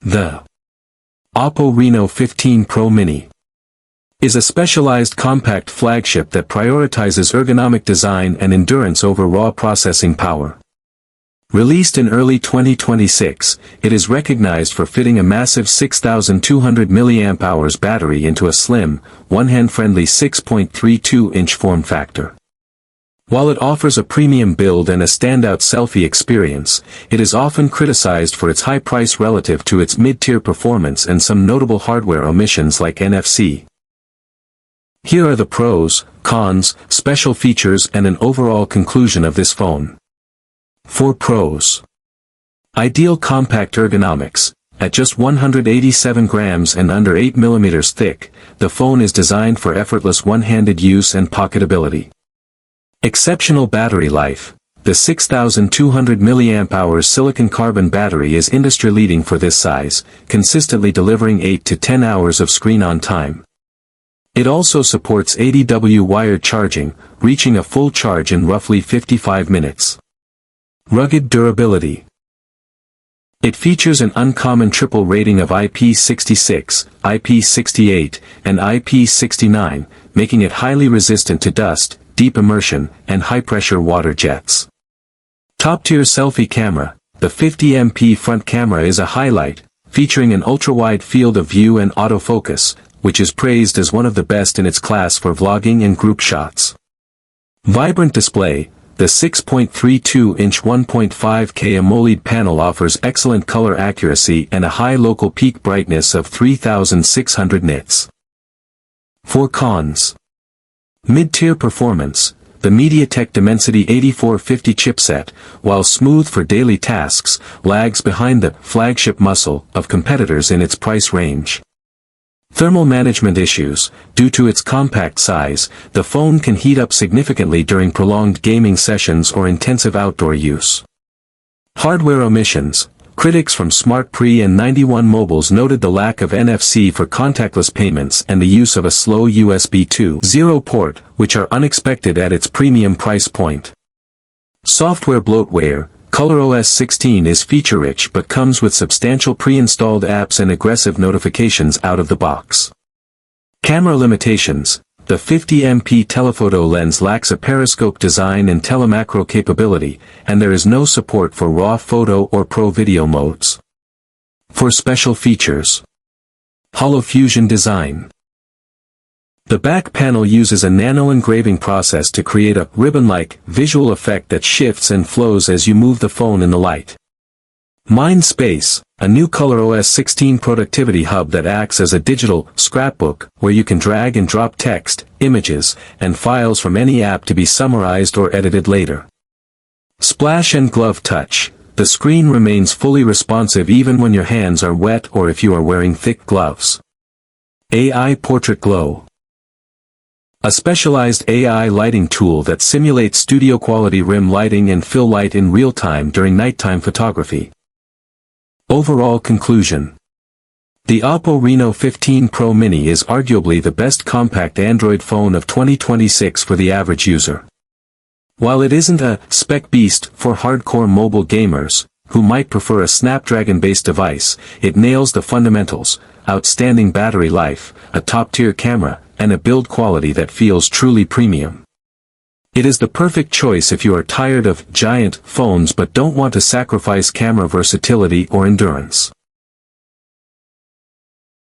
The Oppo Reno15 Pro Mini is a specialized compact flagship that prioritizes ergonomic design and endurance over raw processing power. Released in early 2026, it is recognized for fitting a massive 6,200 mAh battery into a slim, one-hand-friendly 6.32-inch form factor. While it offers a premium build and a standout selfie experience, it is often criticized for its high price relative to its mid-tier performance and some notable hardware omissions like NFC. Here are the pros, cons, special features and an overall conclusion of this phone. 4 pros. Ideal compact ergonomics. At just 187 grams and under 8 mm thick, the phone is designed for effortless one-handed use and pocketability. Exceptional battery life. The 6,200 mAh silicon carbon battery is industry-leading for this size, consistently delivering 8 to 10 hours of screen-on time. It also supports 80W wired charging, reaching a full charge in roughly 55 minutes. Rugged durability. It features an uncommon triple rating of IP66, IP68, and IP69, making it highly resistant to dust, deep immersion, and high-pressure water jets. Top-tier selfie camera. The 50MP front camera is a highlight, featuring an ultra-wide field of view and autofocus, which is praised as one of the best in its class for vlogging and group shots. Vibrant display. The 6.32-inch 1.5K AMOLED panel offers excellent color accuracy and a high local peak brightness of 3,600 nits. 4 cons. Mid-tier performance. The MediaTek Dimensity 8450 chipset, while smooth for daily tasks, lags behind the flagship muscle of competitors in its price range. Thermal management issues. Due to its compact size, the phone can heat up significantly during prolonged gaming sessions or intensive outdoor use. Hardware omissions. Critics from SmartPre and 91 Mobiles noted the lack of NFC for contactless payments and the use of a slow USB 2.0 port, which are unexpected at its premium price point. Software bloatware. ColorOS 16 is feature-rich but comes with substantial pre-installed apps and aggressive notifications out of the box. Camera limitations. The 50MP telephoto lens lacks a periscope design and telemacro capability, and there is no support for RAW photo or Pro video modes. For special features. HoloFusion design. The back panel uses a nano-engraving process to create a ribbon-like visual effect that shifts and flows as you move the phone in the light. MindSpace, a new ColorOS 16 productivity hub that acts as a digital scrapbook where you can drag and drop text, images, and files from any app to be summarized or edited later. Splash and Glove Touch. The screen remains fully responsive even when your hands are wet or if you are wearing thick gloves. AI Portrait Glow. A specialized AI lighting tool that simulates studio-quality rim lighting and fill light in real time during nighttime photography. Overall conclusion. The Oppo Reno15 Pro Mini is arguably the best compact Android phone of 2026 for the average user. While it isn't a spec beast for hardcore mobile gamers, who might prefer a Snapdragon-based device, it nails the fundamentals: outstanding battery life, a top-tier camera, and a build quality that feels truly premium. It is the perfect choice if you are tired of giant phones but don't want to sacrifice camera versatility or endurance.